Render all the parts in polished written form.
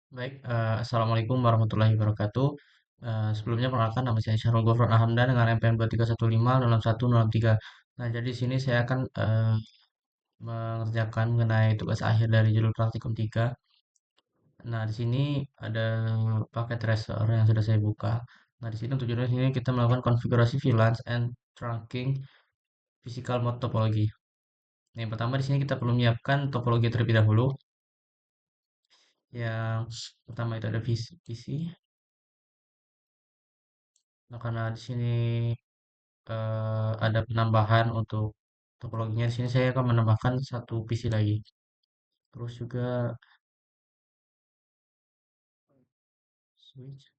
Baik, Assalamualaikum warahmatullahi wabarakatuh. Sebelumnya perkenalkan nama saya Syahrul Ghafur Alhamdan dengan NPM 231506103. Nah, jadi di sini saya akan mengerjakan mengenai tugas akhir dari judul praktikum 3. Nah, di sini ada paket tracer yang sudah saya buka. Nah, di sini untuk judul ini kita melakukan konfigurasi VLANs and trunking physical mode topology. Nah, yang pertama di sini kita perlu menyiapkan topologi terlebih dahulu. Yang pertama itu ada PC. Nah, karena di sini ada penambahan untuk topologinya. Di sini saya akan menambahkan satu PC lagi. Terus juga switch.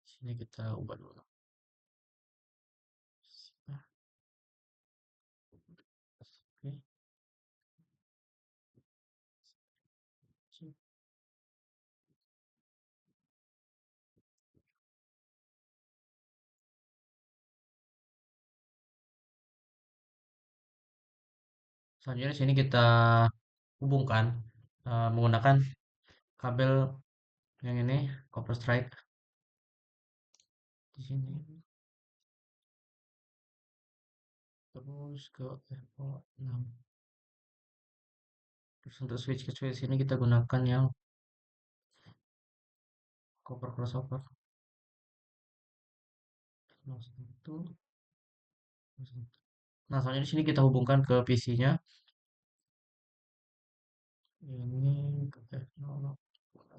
Sini kita ubah dulu. Nah, oke. Selanjutnya di sini kita hubungkan menggunakan kabel yang ini, copper strike di sini. Terus ke FO6. Terus untuk switch ke switch ini kita gunakan yang copper crossover. Nah, satu, nah, selanjutnya di sini kita hubungkan ke PC-nya. Ini ke F012.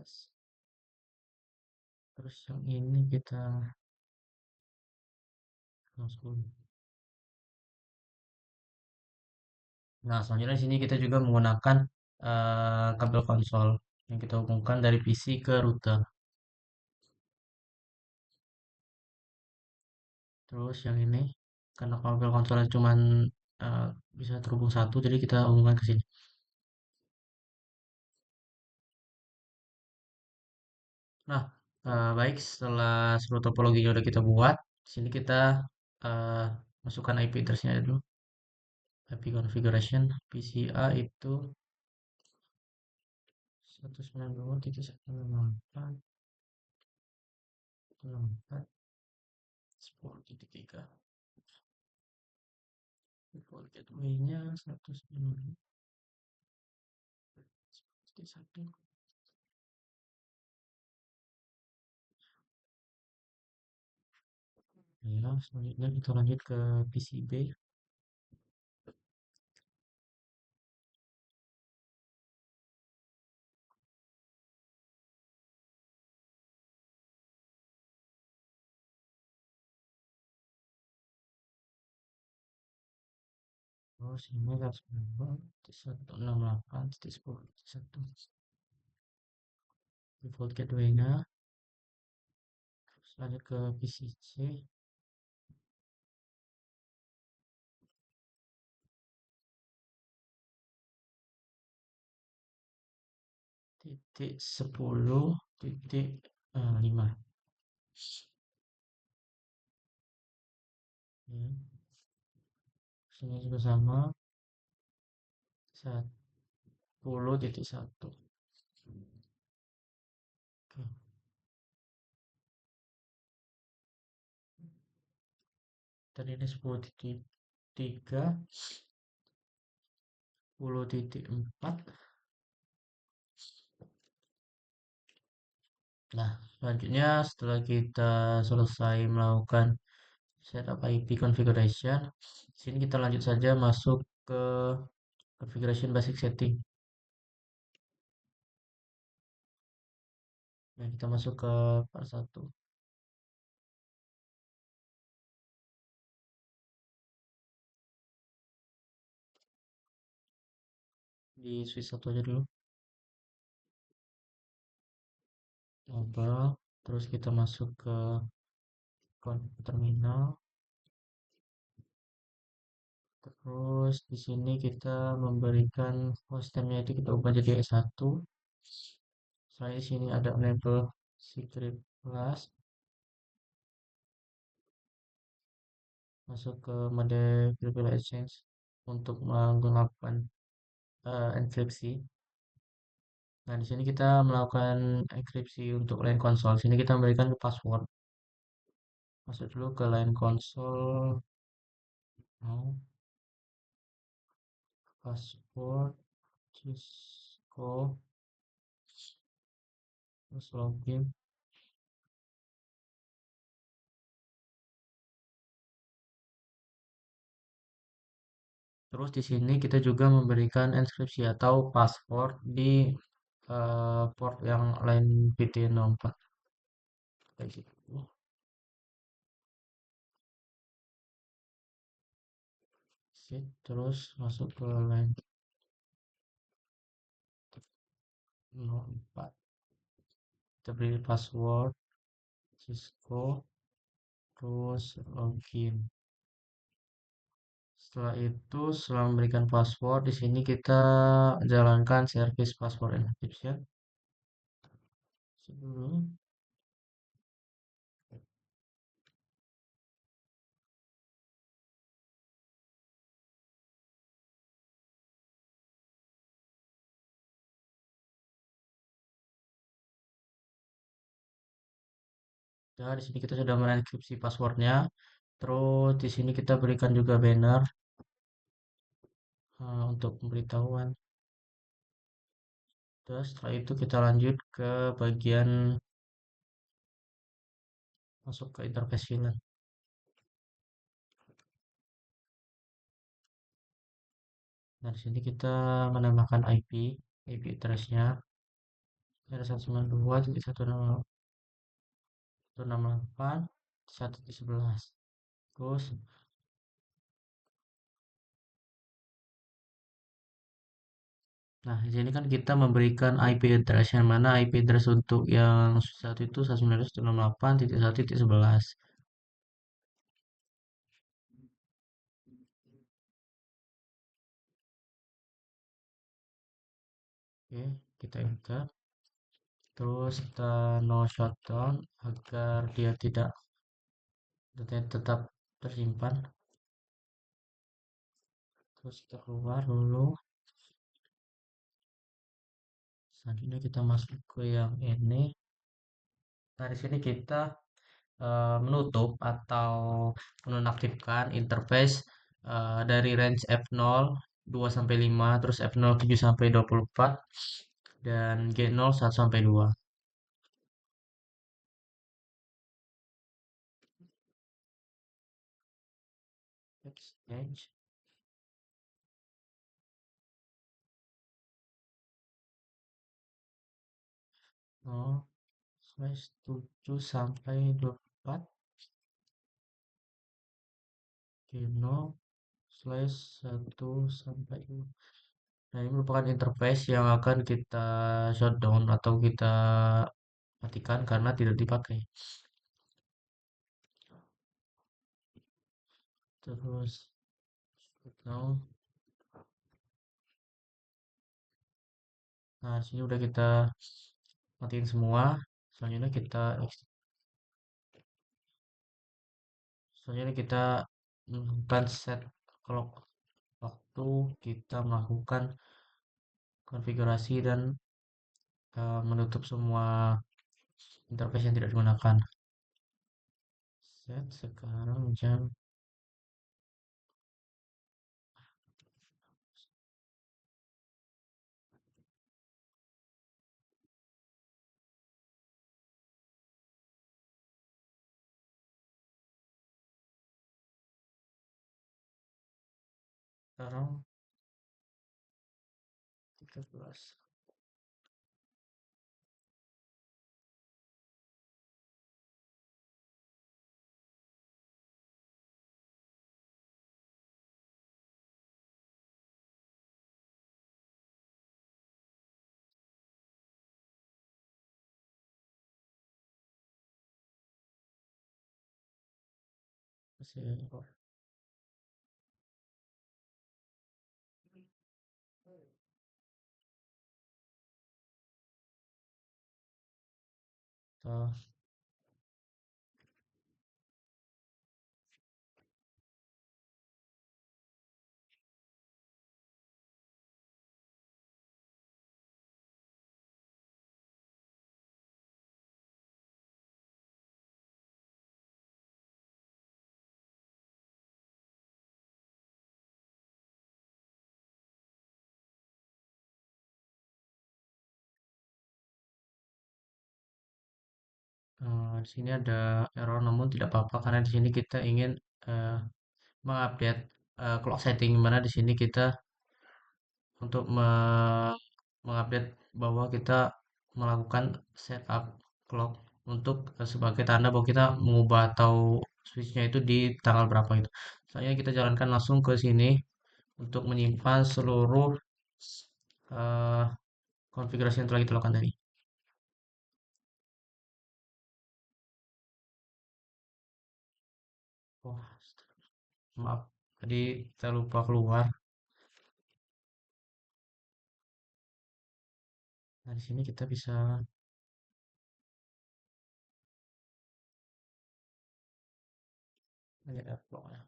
Terus yang ini kita langsung. Nah, selanjutnya di sini kita juga menggunakan kabel konsol yang kita hubungkan dari PC ke router. Terus yang ini karena kabel konsolnya cuman eh, bisa terhubung satu, jadi kita hubungkan ke sini. Nah, baik setelah seluruh topologinya udah kita buat, di sini kita eh, masukkan IP address-nya dulu. IP configuration PCA itu 192.168.4.10.3. Default gateway-nya 192.1. Ya, selanjutnya kita lanjut ke PCB. Terus ini 192.168.10.1. Default gateway-nya. Terus lanjut ke PCC. Titik 10.5. Ya. Sini juga sama 10.1. Oke. Tadi ini 10.3, 10.4. Nah, selanjutnya setelah kita selesai melakukan setup IP configuration, sini kita lanjut saja masuk ke configuration basic setting. Nah, kita masuk ke part 1 di switch 1 aja dulu. Global, terus kita masuk ke terminal. Terus di sini kita memberikan hostname-nya itu kita ubah jadi S1. Saya di sini ada enable secret class. masuk ke mode privilege exchange untuk melakukan enkripsi. Nah, di sini kita melakukan enkripsi untuk line console. Sini kita memberikan password. Masuk dulu ke line console. Mau password Cisco, terus login. Terus di sini kita juga memberikan enkripsi atau password di port yang lain PT04 kayak gitu. Sip, terus masuk ke line 04. Kita beri password Cisco, terus login. Setelah itu, setelah memberikan password, di sini kita jalankan service password encryption. Dulu. Ya, di sini kita sudah menenkripsi passwordnya. Terus di sini kita berikan juga banner untuk pemberitahuan. Terus setelah itu kita lanjut ke bagian masuk ke interface VLAN. Nah, di sini kita menambahkan IP address-nya ada 192.168.1.11. Terus, nah di sini kan kita memberikan IP address yang mana IP address untuk yang satu itu 192.168.1.11. Oke, kita enter. Terus kita no shutdown agar dia tidak datanya tetap tersimpan. Terus kita keluar dulu. Selanjutnya kita masuk ke yang ini. Nah, di sini kita menutup atau menonaktifkan interface dari range F0 2 sampai 5, terus F0 7 sampai 24 dan G0 1 sampai 2. Exchange 0/7 sampai 24 G0/1 sampai 2. Nah, ini merupakan interface yang akan kita shutdown atau kita matikan karena tidak dipakai. Terus, now, nah sini udah kita matiin semua. Selanjutnya kita selanjutnya kita melakukan set clock waktu kita melakukan konfigurasi dan menutup semua interface yang tidak digunakan. Set sekarang jam sekarang 13. Masih error. Kita Di sini ada error namun tidak apa-apa karena di sini kita ingin eh, mengupdate clock setting, mana di sini kita untuk mengupdate bahwa kita melakukan setup clock untuk sebagai tanda bahwa kita mengubah atau switchnya itu di tanggal berapa gitu. Soalnya kita jalankan langsung ke sini untuk menyimpan seluruh eh, konfigurasi yang telah kita lakukan tadi. Oh, maaf, tadi saya lupa keluar. Nah, di sini kita bisa lihat upload ya.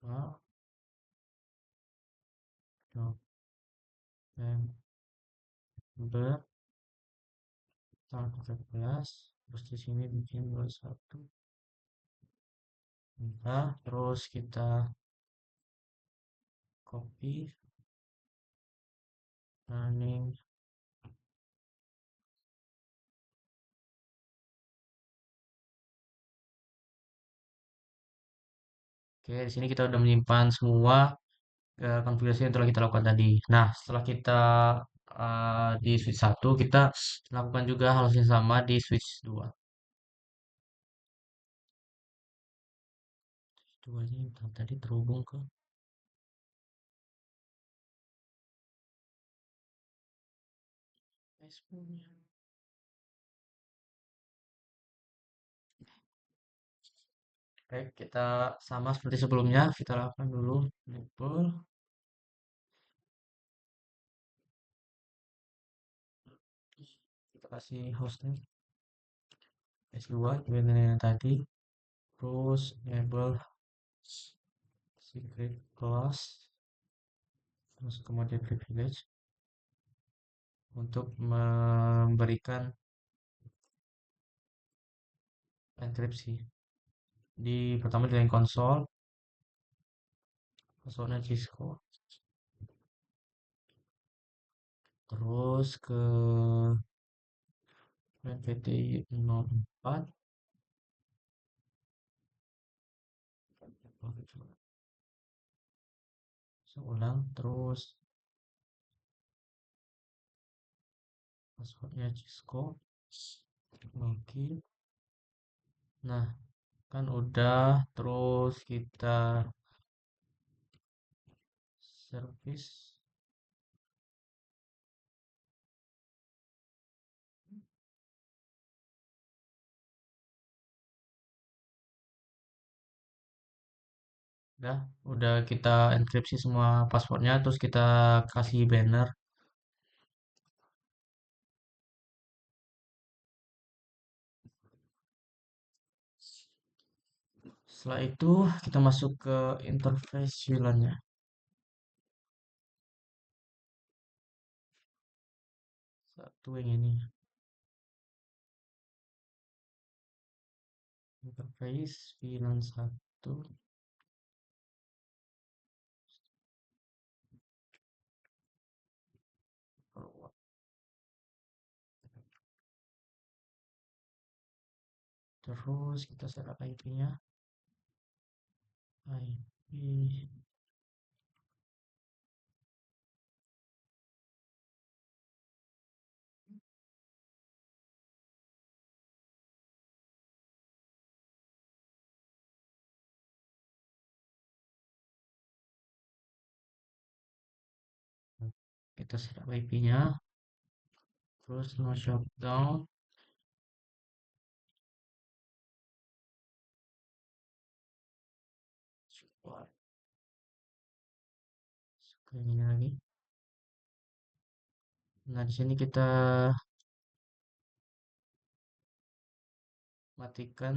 Nah, November tanggal 14, terus di sini bikin 21. Nah, terus kita copy running. Oke, di sini kita udah menyimpan semua konfigurasi yang telah kita lakukan tadi. Nah, setelah kita di switch satu, kita lakukan juga hal yang sama di switch 2. Switch 2 ini tadi terhubung ke Facebooknya. Baik, kita sama seperti sebelumnya, kita lakukan dulu label, kita kasih hostname S2 dengan yang tadi, terus enable secret class, terus kemudian privilege untuk memberikan enkripsi. Di pertama di line console, passwordnya Cisco, terus ke NPTI 04, seulang, terus passwordnya Cisco, login. Nah, kan udah, terus kita service. Udah kita enkripsi semua passwordnya, terus kita kasih banner. Setelah itu kita masuk ke interface VLAN-nya. Satu yang ini, interface VLAN 1. Terus kita setup IP-nya. IP. Kita setup IP-nya. Terus no shutdown. Support. Kayak gini lagi. Nah, di sini kita matikan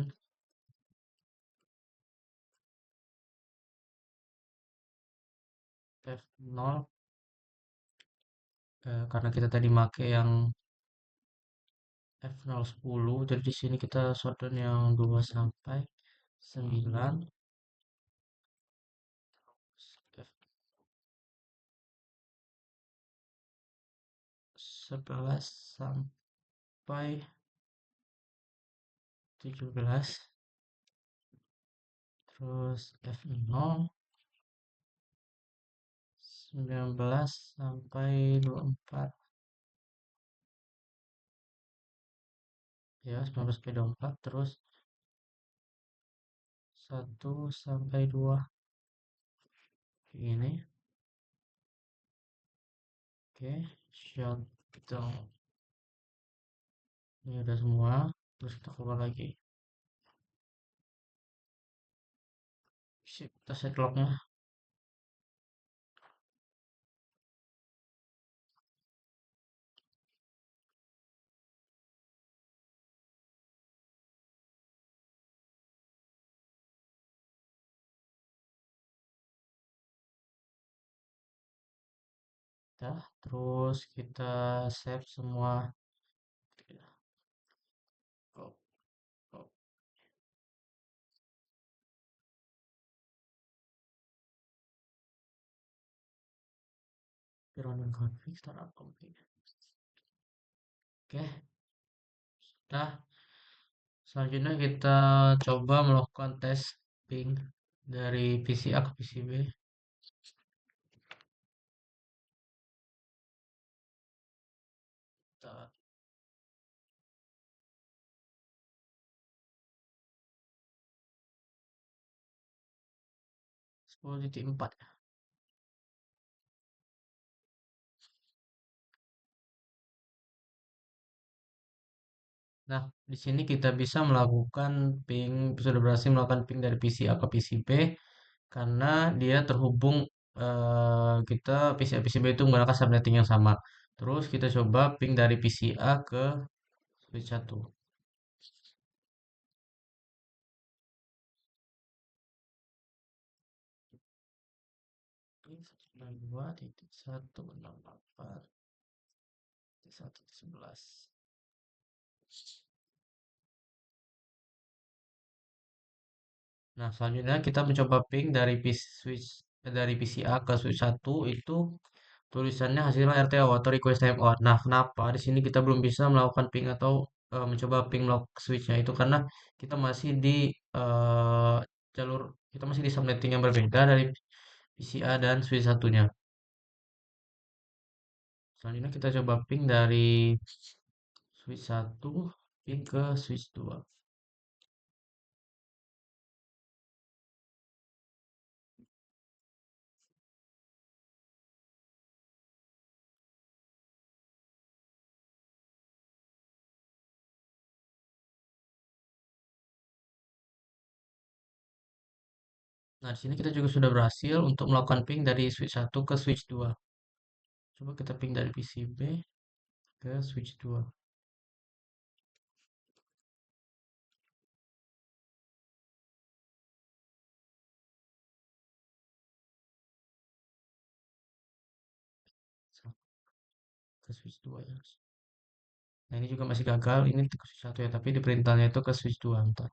F0 karena kita tadi make yang F010, jadi di sini kita shutdown yang 2 sampai 9, F11 sampai sampai 17, terus F0 19 sampai 24, ya 19 sampai 24, terus 1 sampai 2 ini. Oke, shutdown. Ini udah semua, terus kita keluar lagi. Sip, kita set locknya. Dah, terus kita save semua. Kok, kok, running config startup config. Oke, dah. Selanjutnya kita coba melakukan tes ping dari PC A ke PC B. Kita 10.4. Nah, di sini kita bisa melakukan ping, sudah berhasil melakukan ping dari PC A ke PC B karena dia terhubung, kita PC A PC B itu menggunakan subnetting yang sama. Terus kita coba ping dari PC A ke switch 1. Ping 192.168.1.11. Nah, selanjutnya kita mencoba ping dari dari PC A ke switch 1 itu tulisannya hasilnya RTO atau request timeout. Nah, kenapa di sini kita belum bisa melakukan ping atau mencoba ping lock switchnya itu karena kita masih di eh, jalur kita masih di subnetting yang berbeda dari PCA dan switch satunya. Selanjutnya kita coba ping dari switch 1 ping ke switch 2. Nah, di sini kita juga sudah berhasil untuk melakukan ping dari switch 1 ke switch 2. Coba kita ping dari PCB ke switch 2. Ke switch 2 ya. Nah, ini juga masih gagal. Ini ke switch 1 ya, tapi di perintahnya itu ke switch 2. Bentar.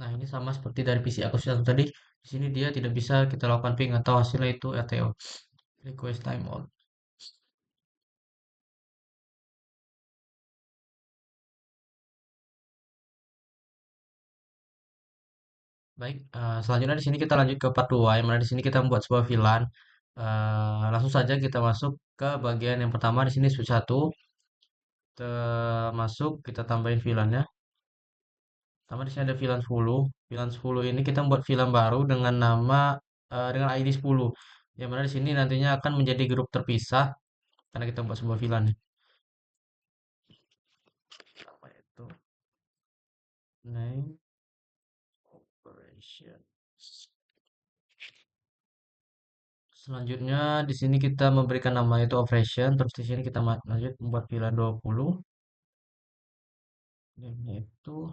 Nah, ini sama seperti dari PC aku satu tadi. Di sini dia tidak bisa kita lakukan ping atau hasilnya itu RTO, request timeout. Baik, selanjutnya di sini kita lanjut ke part 2, yang mana di sini kita membuat sebuah VLAN. Langsung saja kita masuk ke bagian yang pertama di sini switch 1. Kita masuk, kita tambahin VLAN-nya. Sama di sini ada VLAN 10. VLAN 10 ini kita membuat VLAN baru dengan nama dengan ID 10. Yang mana di sini nantinya akan menjadi grup terpisah karena kita buat sebuah VLAN. Apa itu? Name operation. Selanjutnya di sini kita memberikan nama itu operation, terus di sini kita lanjut membuat VLAN 20. Name itu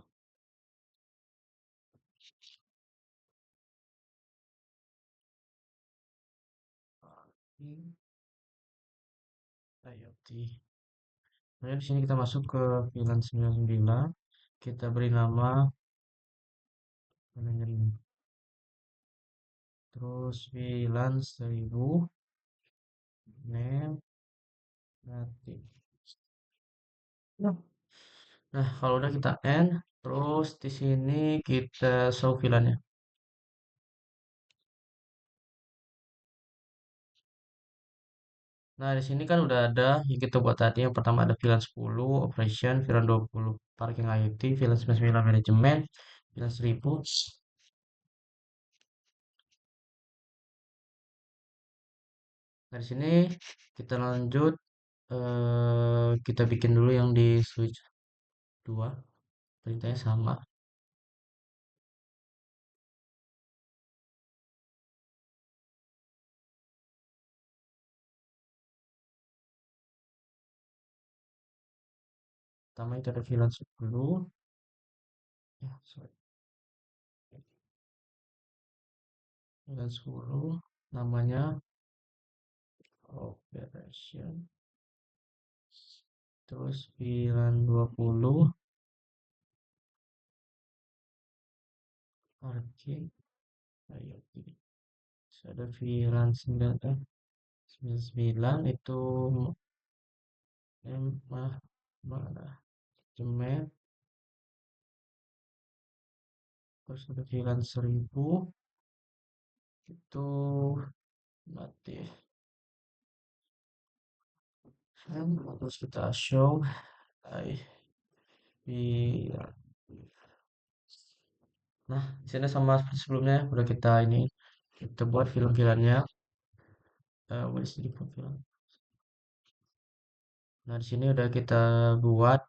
IoT. Nah, di sini kita masuk ke VLAN 99. Kita beri nama manajer ini. Terus VLAN 1000 name nanti. Nah, kalau udah kita end, terus di sini kita show VLAN-nya. Nah, di sini kan udah ada yang kita buat tadi. Yang pertama ada VLAN 10, operation, VLAN 20, parking IoT, VLAN 99 manajemen, VLAN 1000. Nah, di sini kita lanjut, kita bikin dulu yang di switch 2. Perintahnya sama. Pertama itu ada VLAN 10. Ya, sorry. VLAN 10 namanya operation. Terus VLAN 20 parking IoT. Terus ada VLAN 99 itu mana jemet. Terus ada VLAN 1000 itu mati. Terus kita show VLAN. Nah, di sini sama seperti sebelumnya udah kita buat film-filmnya. What is the film? Nah, di sini udah kita buat.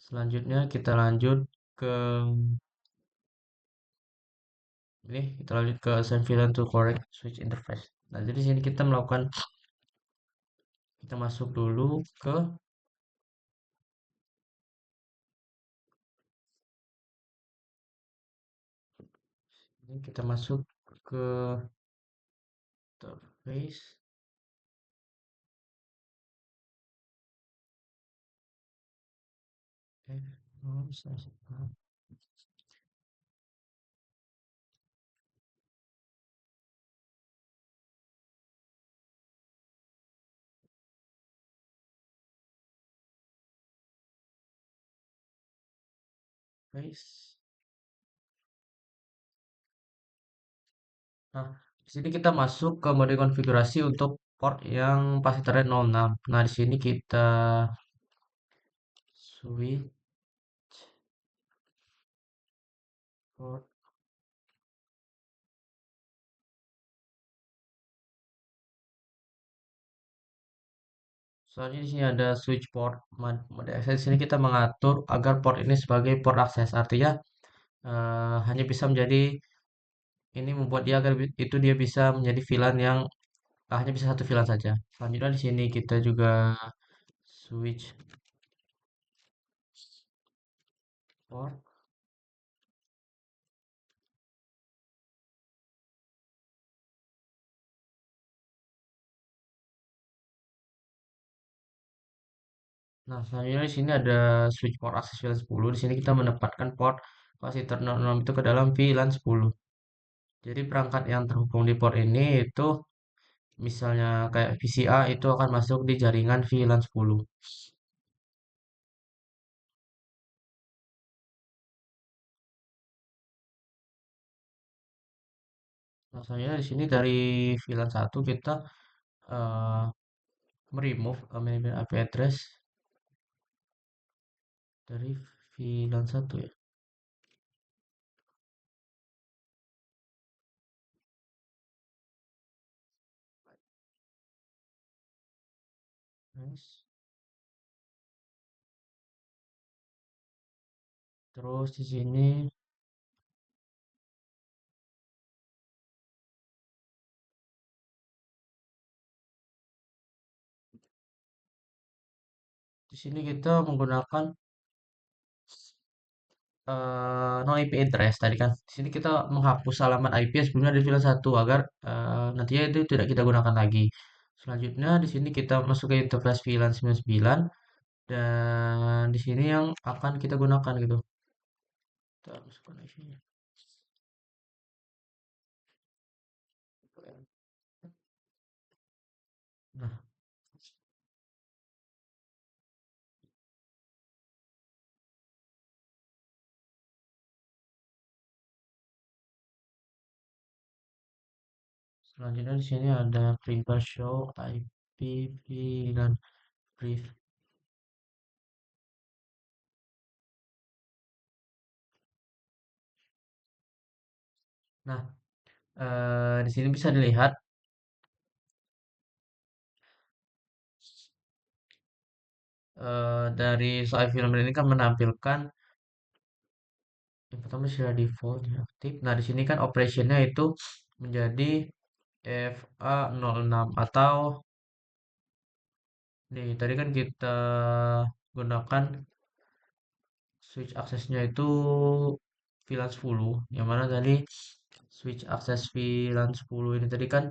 Selanjutnya kita lanjut ke kita lanjut ke assign VLAN to correct switch interface. Nah, jadi di sini kita masuk dulu ke ini kita masuk ke interface. Oh, bisa. Interface. Nah, di sini kita masuk ke mode konfigurasi untuk port yang pas Ethernet 06. Nah, di sini kita switch port. Soalnya di sini ada switch port mode akses. Di sini kita mengatur agar port ini sebagai port akses. Artinya hanya bisa menjadi ini membuat dia agar itu dia bisa menjadi VLAN yang hanya bisa satu VLAN saja. Selanjutnya di sini kita juga switch port. Nah, selanjutnya di sini ada switch port akses VLAN 10. Di sini kita menempatkan port kapasitor 06 itu ke dalam VLAN 10. Jadi perangkat yang terhubung di port ini itu misalnya kayak VCA itu akan masuk di jaringan VLAN 10. Nah, selanjutnya di sini dari VLAN 1 kita eh, meremove manajemen IP address dari VLAN 1 ya. Nice. Terus di sini kita menggunakan no IP address tadi kan. Di sini kita menghapus alamat IP yang sebelumnya di VLAN 1 agar nantinya itu tidak kita gunakan lagi. Selanjutnya di sini kita masuk ke interface VLAN 99 dan di sini yang akan kita gunakan gitu. Kita masuk koneksinya. Nah, selanjutnya di sini ada prepare show IP VLAN brief. Nah, di sini bisa dilihat dari slide film ini kan menampilkan yang pertama sudah default ya, aktif. Nah, di sini kan operationnya itu menjadi FA06 atau nih tadi kan kita gunakan switch aksesnya itu VLAN 10 yang mana tadi switch akses VLAN 10 ini tadi kan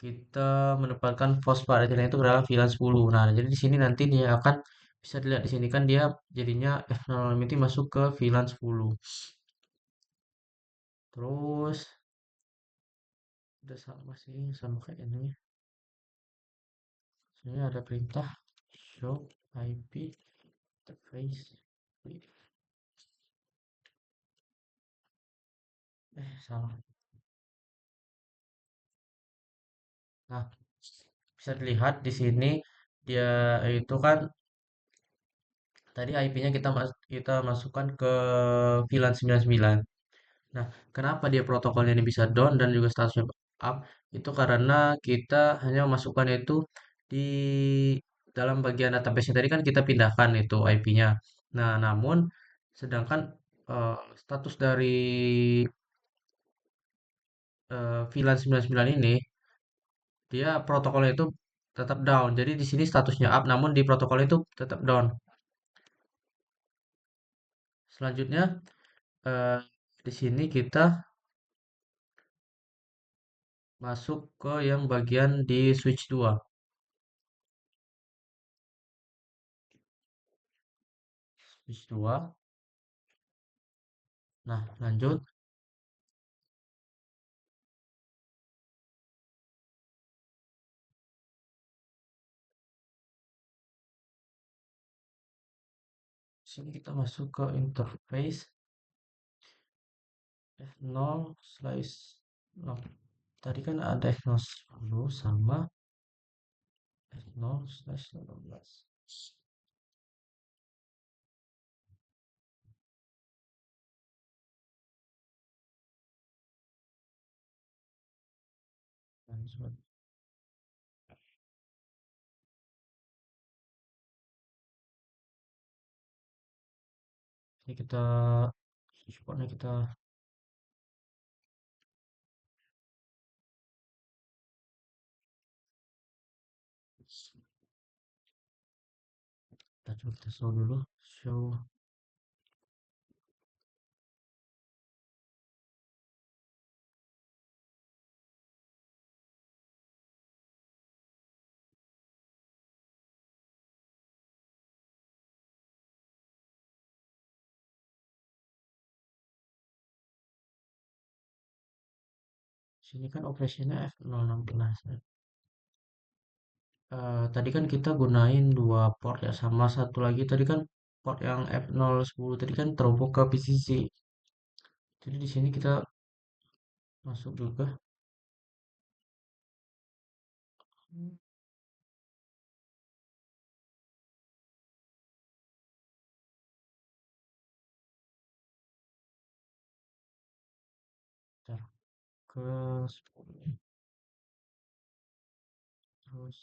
kita menempatkan force parameternya itu adalah VLAN 10. Nah, jadi di sini nanti dia akan bisa dilihat di sini kan dia jadinya F06 itu masuk ke VLAN 10. Terus udah sama sih sama kayak ini. Sini ada perintah show IP interface. Salah. Nah, bisa dilihat di sini dia itu kan tadi IP-nya kita masukkan ke VLAN 99. Nah, kenapa dia protokolnya ini bisa down dan juga statusnya up? Itu karena kita hanya memasukkan itu di dalam bagian database tadi kan kita pindahkan itu IP-nya. Nah, namun sedangkan status dari VLAN 99 ini dia protokolnya itu tetap down. Jadi di sini statusnya up, namun di protokol itu tetap down. Selanjutnya eh, di sini kita masuk ke yang bagian di switch 2. Switch 2. Nah, lanjut. Sini kita masuk ke interface F0 slash 0. Tadi kan ada F0 10 sama F0 slash 18. Lanjut. Ini kita supportnya kita coba kita show dulu. Show. Sini kan operationnya F016. Tadi kan kita gunain dua port ya sama satu lagi tadi kan port yang F010 tadi kan terhubung ke PCC. Jadi di sini kita masuk juga. Bentar, ke 10 terus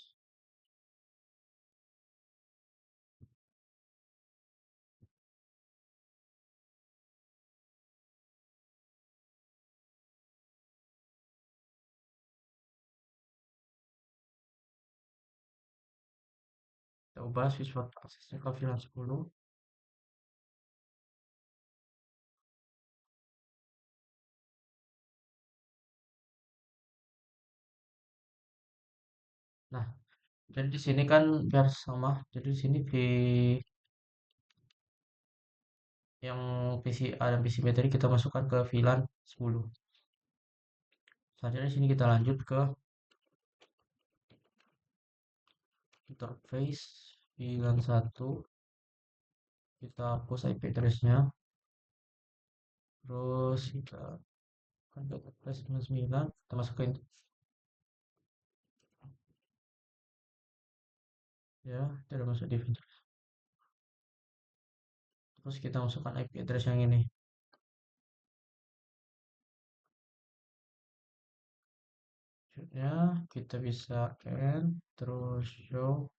kita ubah switch port aksesnya ke VLAN 10. Nah, jadi di sini kan biar sama. Jadi di sini yang PCA dan PCB tadi kita masukkan ke VLAN 10. Selanjutnya di sini kita lanjut ke interface VLAN 1. Kita hapus IP address-nya. Terus kita kan ke interface 99. Kita masukin ya, tidak masuk di filter. Terus kita masukkan IP address yang ini. Selanjutnya kita bisa end terus show.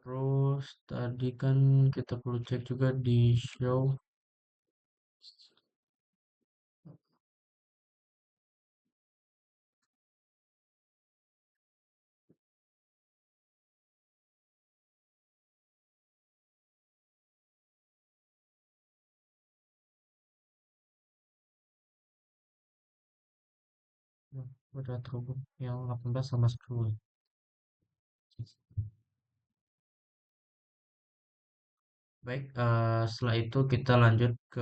Terus tadi kan kita perlu cek juga di show. Nah, udah terhubung yang 18 sama 10. Baik, setelah itu kita lanjut ke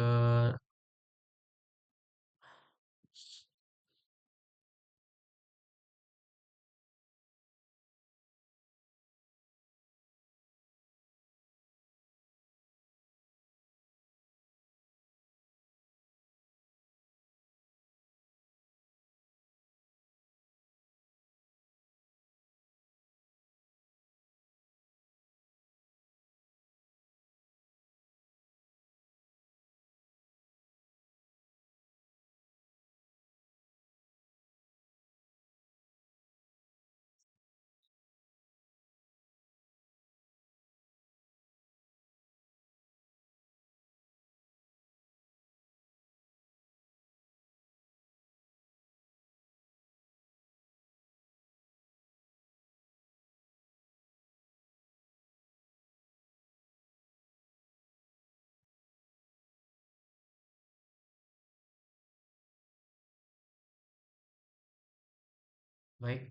baik,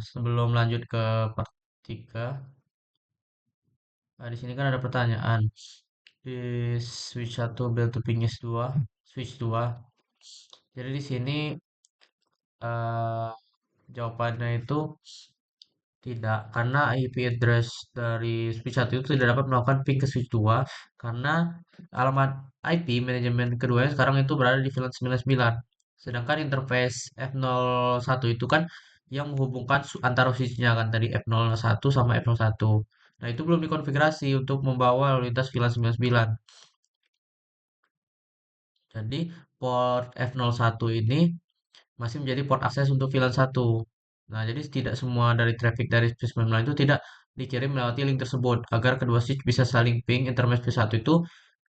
sebelum lanjut ke part 3, di sini kan ada pertanyaan. Di switch 1 build to ping is 2, switch 2. Jadi di sini eh, jawabannya itu tidak, karena IP address dari switch 1 itu tidak dapat melakukan ping ke switch 2 karena alamat IP manajemen keduanya sekarang itu berada di VLAN 99. Sedangkan interface F01 itu kan yang menghubungkan antara switch-nya kan tadi F01 sama F01. Nah, itu belum dikonfigurasi untuk membawa lalu lintas VLAN 99. Jadi port F01 ini masih menjadi port akses untuk VLAN 1. Nah, jadi tidak semua dari traffic dari switch 99 itu tidak dikirim melewati link tersebut. Agar kedua switch bisa saling ping, interface V1 itu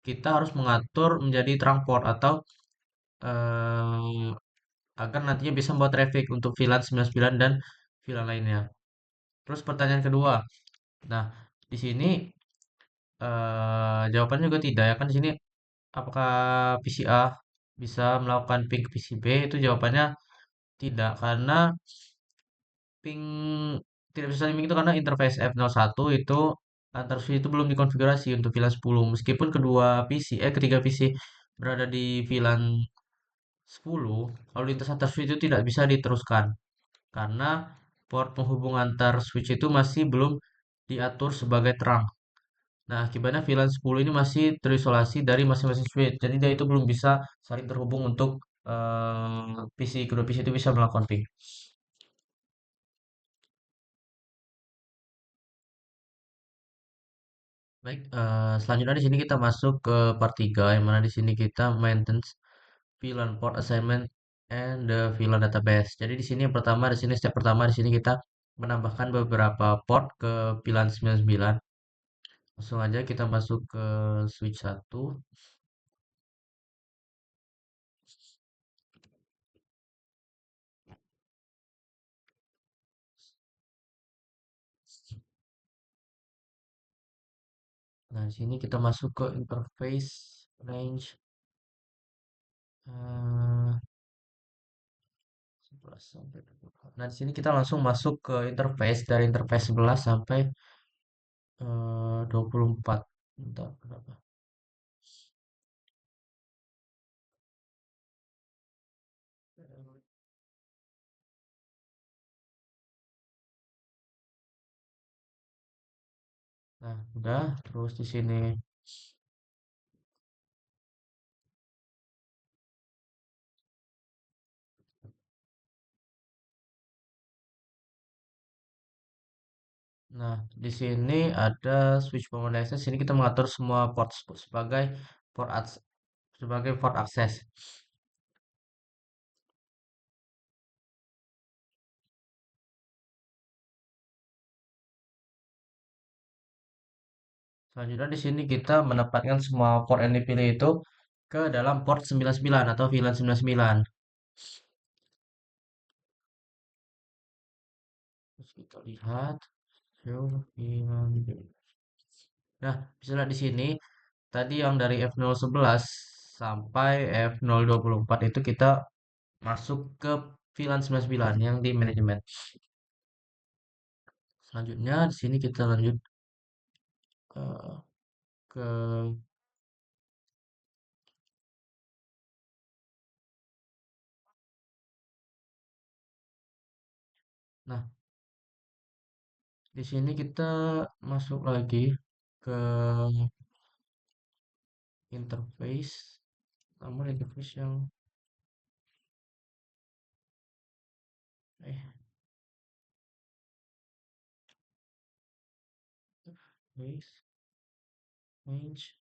kita harus mengatur menjadi trunk port atau eh, agar nantinya bisa membawa traffic untuk VLAN 99 dan VLAN lainnya. Terus pertanyaan kedua. Nah, di sini jawabannya juga tidak ya kan di sini apakah PCA bisa melakukan ping ke PCB itu jawabannya tidak karena ping tidak bisa saling ping itu karena interface F01 itu antar switch itu belum dikonfigurasi untuk VLAN 10 meskipun ketiga PC berada di VLAN 10 lalu lintas antar switch itu tidak bisa diteruskan karena port penghubung antar switch itu masih belum diatur sebagai terang. Nah, akibatnya VLAN 10 ini masih terisolasi dari masing-masing switch. Jadi dia itu belum bisa saling terhubung untuk kedua PC itu bisa melakukan ping. Baik, selanjutnya di sini kita masuk ke part 3 yang mana di sini kita maintenance VLAN port assignment and the VLAN database. Jadi di sini yang pertama di sini step pertama di sini kita menambahkan beberapa port ke VLAN 99. Langsung aja kita masuk ke switch 1. Nah, di sini kita masuk ke interface range eh, 11 sampai 24. Nah, di sini kita langsung masuk ke interface dari interface 11 sampai 24. Bentar, berapa? Nah, udah. Terus di sini. Nah, di sini ada switch command access. Sini kita mengatur semua port sebagai port sebagai port akses. Selanjutnya di sini kita menempatkan semua port yang dipilih itu ke dalam port 99 atau VLAN 99. Terus kita lihat show VLAN. Nah, misalnya di sini tadi yang dari F011 sampai F024 itu kita masuk ke VLAN 99 yang di manajemen. Selanjutnya di sini kita lanjut eh, ke nah, di sini kita masuk lagi ke interface, namun interface yang eh interface range.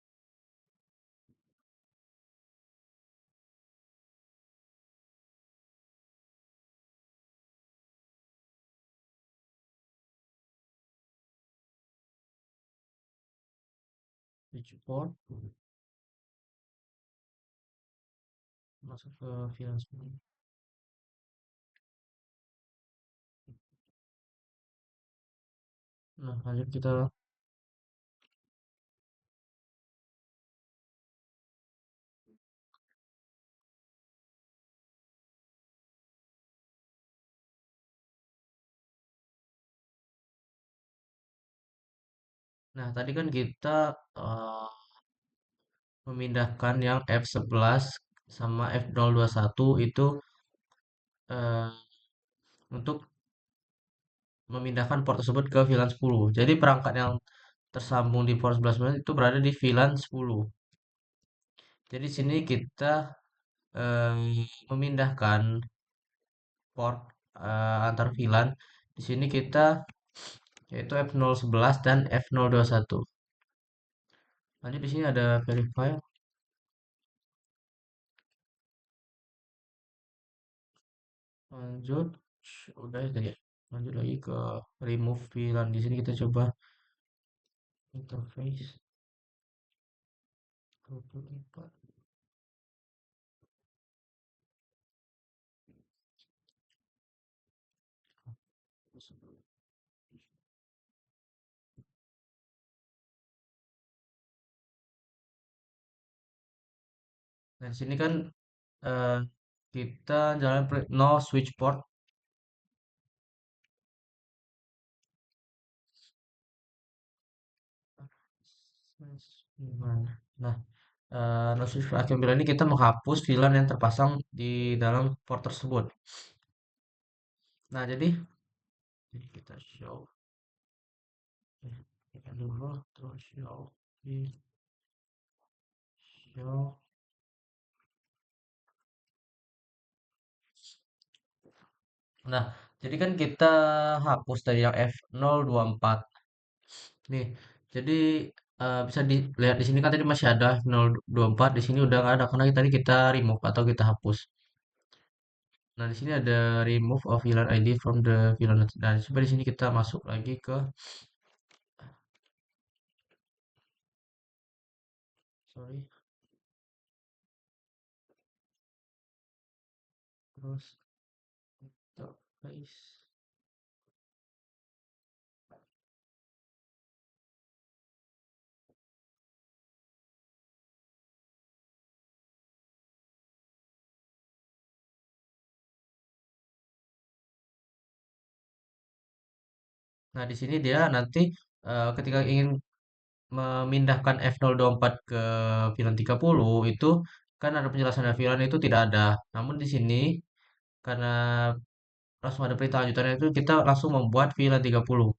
Switchboard masuk ke VLAN 9. Nah, lanjut kita. Nah, tadi kan kita eh, memindahkan yang F11 sama F021 itu eh, untuk memindahkan port tersebut ke VLAN 10. Jadi perangkat yang tersambung di port 11 itu berada di VLAN 10. Jadi sini kita memindahkan port antar VLAN. Di sini kita yaitu F011 dan F021. Lanjut di sini ada verify. Lanjut, udah ya. Lanjut lagi ke remove VLAN. Di sini kita coba interface 24. Nah, di sini kan eh, kita jalan no switch port. Gimana? Nah, no switch port akhir ini kita menghapus VLAN yang terpasang di dalam port tersebut. Nah, jadi kita show, kita dulu terus show. Nah, jadi kan kita hapus dari yang F024. Nih, jadi bisa dilihat di sini kan tadi masih ada 024, di sini udah nggak ada karena tadi kita remove atau kita hapus. Nah, di sini ada remove of VLAN ID from the VLAN. Nah, coba di sini kita masuk lagi ke sorry, terus interface. Nah, di sini dia nanti ketika ingin memindahkan F024 ke VLAN 30 itu kan ada penjelasan VLAN itu tidak ada. Namun di sini karena langsung ada perintah lanjutannya itu kita langsung membuat VLAN 30.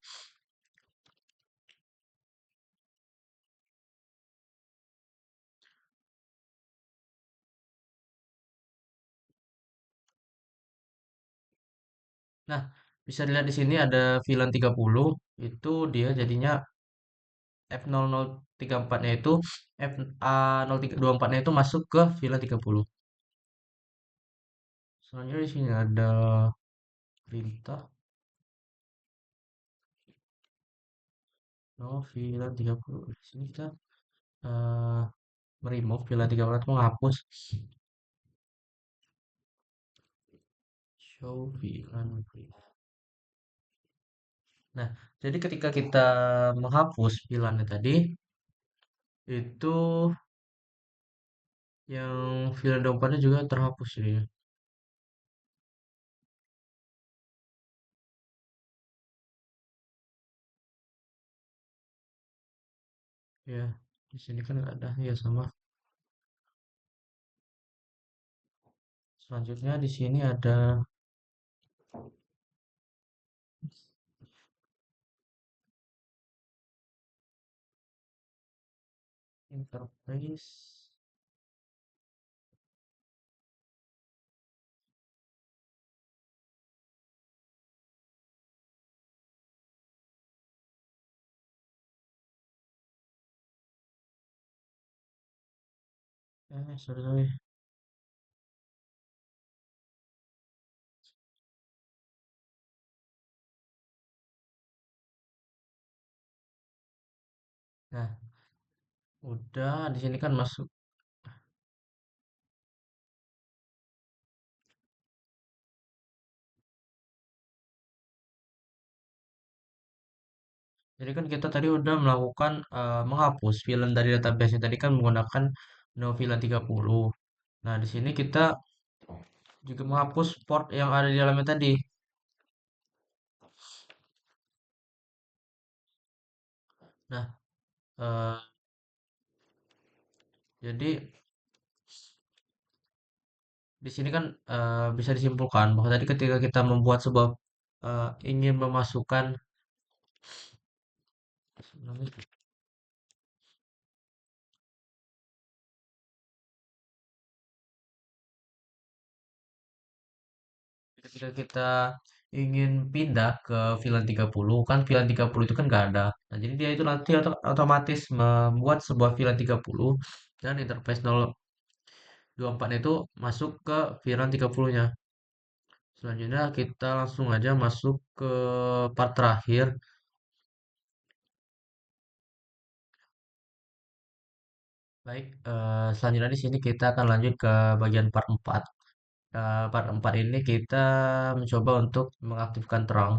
Nah, bisa dilihat di sini ada VLAN 30 itu dia jadinya F0034-nya itu FA0324-nya itu masuk ke VLAN 30. Selanjutnya di sini ada perintah no VLAN 30. Di sini kita eh, meremove VLAN 30 atau menghapus show VLAN. Nah, jadi ketika kita menghapus VLAN tadi itu yang VLAN 24-nya juga terhapus jadi ya. Ya, di sini kan nggak ada ya sama. Selanjutnya di sini ada interface. Sorry, sorry. Nah, udah di sini kan masuk. Jadi kan kita tadi udah melakukan menghapus VLAN dari database tadi kan menggunakan no VLAN 30. Nah, di sini kita juga menghapus port yang ada di dalamnya tadi. Nah, eh, jadi di sini kan bisa disimpulkan bahwa tadi ketika kita membuat sebuah ingin memasukkan sebenarnya ketika kita ingin pindah ke VLAN 30 kan VLAN 30 itu kan nggak ada. Nah, jadi dia itu nanti otomatis membuat sebuah VLAN 30 dan interface 024 itu masuk ke VLAN 30-nya. Selanjutnya kita langsung aja masuk ke part terakhir. Baik, selanjutnya di sini kita akan lanjut ke bagian part 4. Part 4 ini kita mencoba untuk mengaktifkan terang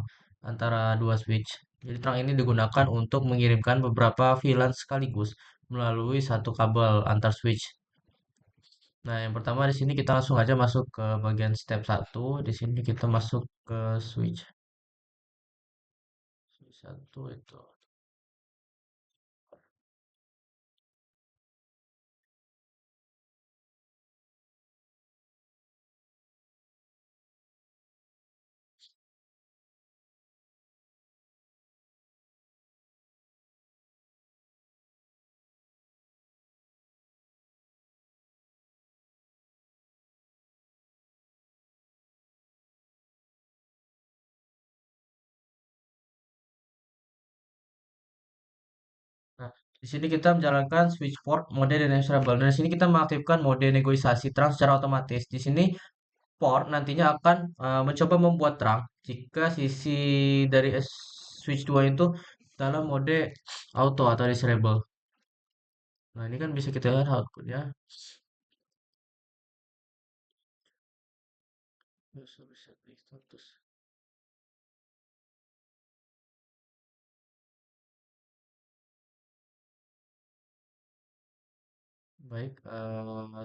antara dua switch. Jadi terang ini digunakan untuk mengirimkan beberapa VLAN sekaligus melalui satu kabel antar switch. Nah, yang pertama di sini kita langsung aja masuk ke bagian step satu. Di sini kita masuk ke switch. Switch 1 itu. Nah, di sini kita menjalankan switch port mode dan enable. Dan di sini kita mengaktifkan mode negosiasi terang secara otomatis. Di sini port nantinya akan mencoba membuat terang jika sisi dari switch 2 itu dalam mode auto atau disable. Nah, ini kan bisa kita lihat outputnya. Status. Baik,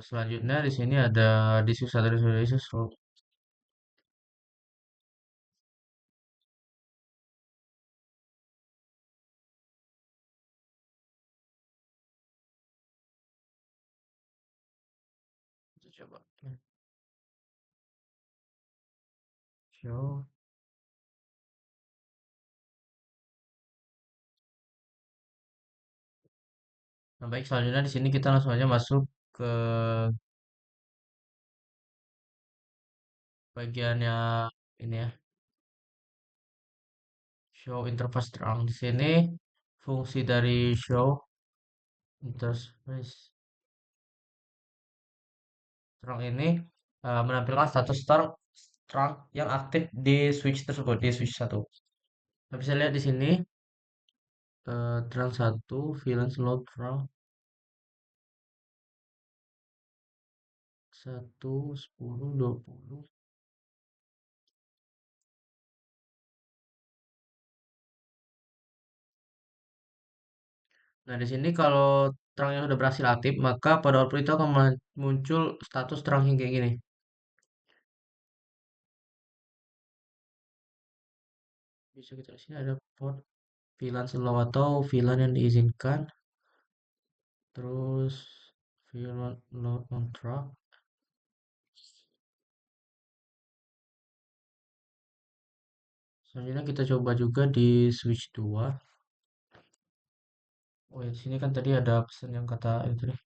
selanjutnya di sini ada disus atau disus. coba. Show. Nah, baik, selanjutnya di sini kita langsung aja masuk ke bagian yang ini ya, show interface terang. Di sini fungsi dari show interface terang ini menampilkan status terang yang aktif di switch tersebut, di switch satu. Kita bisa lihat di sini terang satu, VLAN slot terang satu, 10, 20. Nah, di sini kalau terangnya sudah berhasil aktif, maka pada output itu akan muncul status terang yang kayak gini. Bisa kita lihat sini ada port VLAN slow atau VLAN yang diizinkan, terus VLAN load on track. Selanjutnya kita coba juga di switch 2. Oh ya, di sini kan tadi ada pesan yang kata itu deh.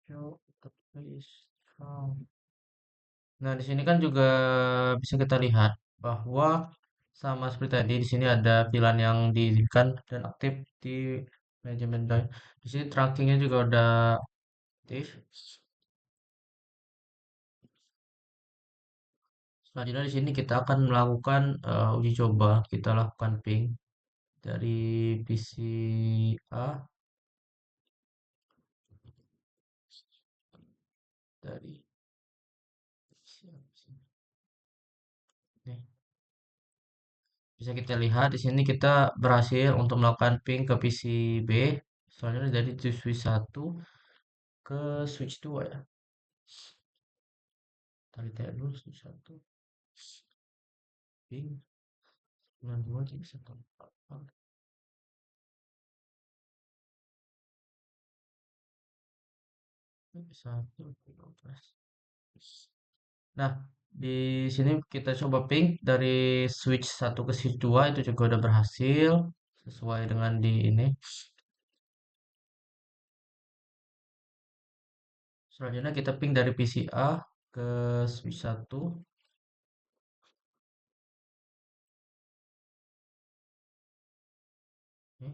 Show interface from. Nah, di sini kan juga bisa kita lihat bahwa sama seperti tadi, di sini ada VLAN yang diizinkan dan aktif di manajemen drive. Di sini trackingnya juga udah aktif. Selanjutnya di sini kita akan melakukan uji coba. Kita lakukan ping dari PC A, dari PC A, nih. Bisa kita lihat di sini kita berhasil untuk melakukan ping ke PC B. Selanjutnya dari switch satu ke switch 2 ya. Tadi dulu switch 1 ping 92 jadi 144. Satu 12. Nah, di sini kita coba ping dari switch satu ke switch 2 itu juga udah berhasil sesuai dengan di ini. Selanjutnya kita ping dari PC A ke switch satu. Oke.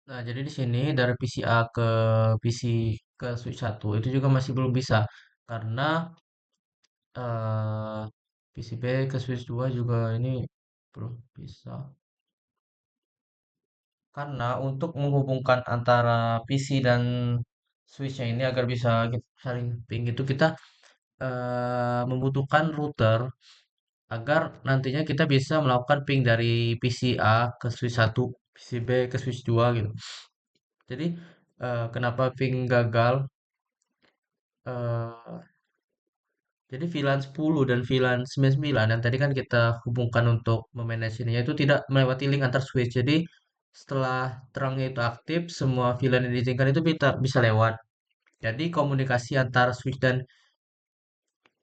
Nah, jadi di sini dari PC A ke PC ke switch satu itu juga masih belum bisa karena eh PCB ke Switch 2 juga ini belum bisa. Karena untuk menghubungkan antara PC dan Switch-nya ini agar bisa saling ping itu kita membutuhkan router agar nantinya kita bisa melakukan ping dari PC A ke Switch satu, PC B ke Switch 2 gitu. Jadi kenapa ping gagal? eh Jadi VLAN 10 dan VLAN 99 yang tadi kan kita hubungkan untuk memanage ininya itu tidak melewati link antar switch. Jadi setelah terangnya itu aktif, semua VLAN yang diizinkan itu bisa lewat. Jadi komunikasi antar switch dan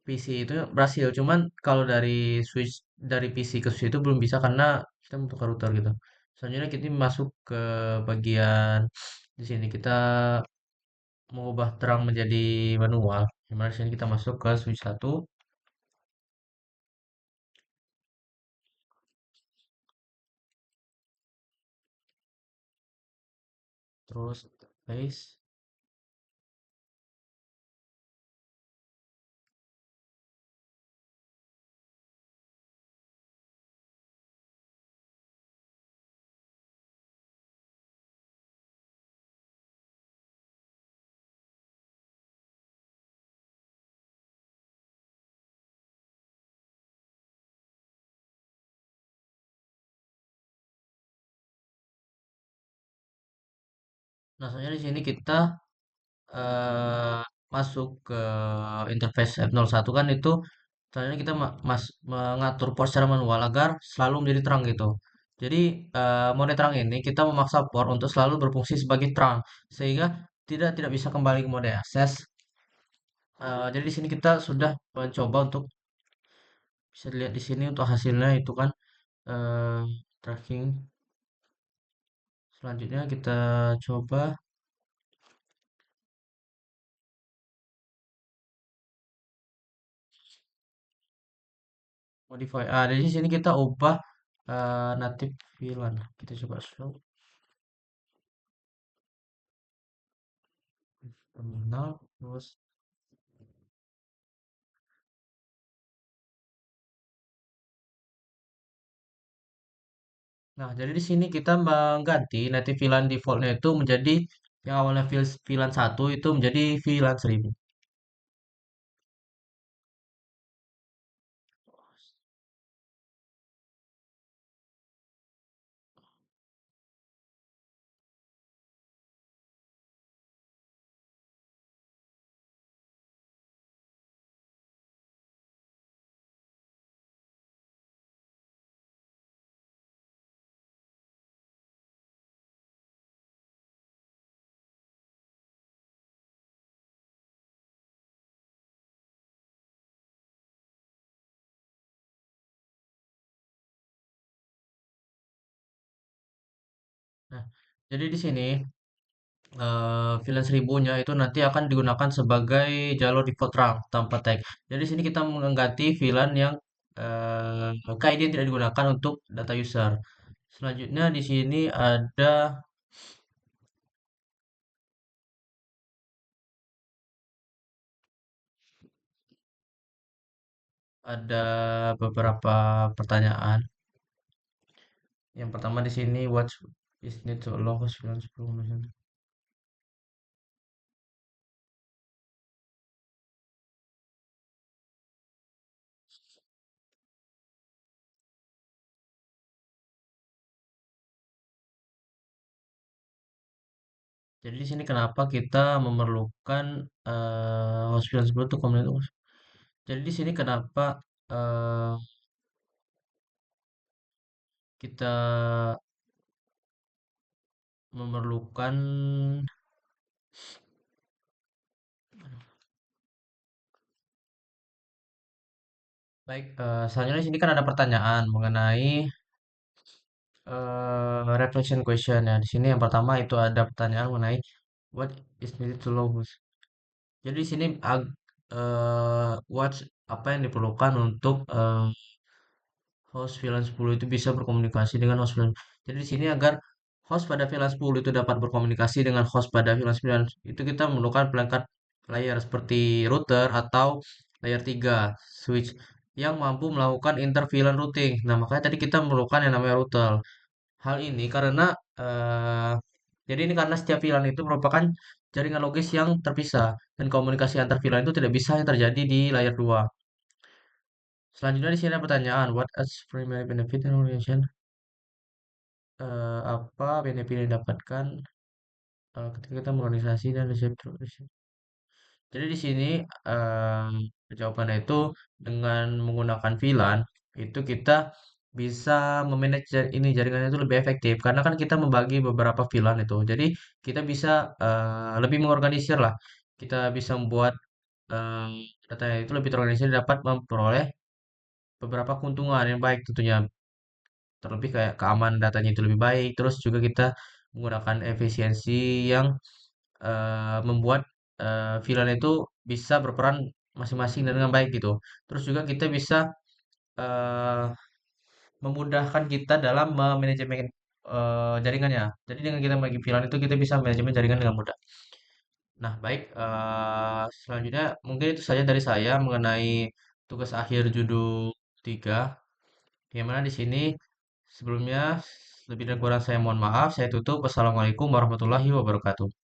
PC itu berhasil. Cuman kalau dari switch dari PC ke switch itu belum bisa karena kita membutuhkan router gitu. Selanjutnya kita masuk ke bagian di sini kita mengubah terang menjadi manual. Dimana di sini kita masuk ke switch satu. Terus paste. Nah, soalnya di sini kita eh, masuk ke interface F01 kan itu soalnya kita mengatur port secara manual agar selalu menjadi terang gitu. Jadi mode terang ini kita memaksa port untuk selalu berfungsi sebagai terang sehingga tidak bisa kembali ke mode akses. Jadi di sini kita sudah mencoba untuk bisa dilihat di sini untuk hasilnya itu kan eh, tracking. Selanjutnya kita coba modify. Dari sini kita ubah native VLAN. Kita coba show terminal terus. Nah, jadi di sini kita mengganti native VLAN defaultnya itu menjadi yang awalnya VLAN 1 itu menjadi VLAN 1000. Nah, jadi di sini VLAN 1000-nya itu nanti akan digunakan sebagai jalur default RAM tanpa tag. Jadi di sini kita mengganti VLAN yang KID yang tidak digunakan untuk data user. Selanjutnya di sini ada beberapa pertanyaan. Yang pertama di sini what is need to allow host VLAN 10. Jadi di sini kenapa kita memerlukan host VLAN 10 untuk komunitas. Jadi di sini kenapa eh, kita memerlukan. Baik, selanjutnya di sini kan ada pertanyaan mengenai reflection question ya. Di sini yang pertama itu ada pertanyaan mengenai what is needed to logos. Jadi di sini what apa yang diperlukan untuk host VLAN 10 itu bisa berkomunikasi dengan host VLAN. Jadi di sini agar host pada VLAN 10 itu dapat berkomunikasi dengan host pada VLAN 9, itu kita memerlukan perangkat layar seperti router atau layer 3 switch yang mampu melakukan inter VLAN routing. Nah, makanya tadi kita memerlukan yang namanya router. Hal ini karena jadi ini karena setiap VLAN itu merupakan jaringan logis yang terpisah dan komunikasi antar VLAN itu tidak bisa yang terjadi di layer 2. Selanjutnya di sini ada pertanyaan, what is primary benefit and organization? Apa benefit yang didapatkan ketika kita mengorganisasi dan riset terus. Jadi di sini jawabannya itu dengan menggunakan VLAN itu kita bisa memanage ini jaringannya itu lebih efektif karena kan kita membagi beberapa VLAN itu. Jadi kita bisa lebih mengorganisir lah. Kita bisa membuat eh, data itu lebih terorganisir dapat memperoleh beberapa keuntungan yang baik tentunya. Terlebih kayak keamanan datanya itu lebih baik. Terus juga kita menggunakan efisiensi yang membuat VLAN itu bisa berperan masing-masing dengan baik gitu. Terus juga kita bisa eh, memudahkan kita dalam memanajemen jaringannya. Jadi dengan kita bagi VLAN itu kita bisa manajemen jaringan dengan mudah. Nah, baik, selanjutnya mungkin itu saja dari saya mengenai tugas akhir judul 3. Yang mana di sini sebelumnya lebih dan kurang saya mohon maaf. Saya tutup. Wassalamualaikum warahmatullahi wabarakatuh.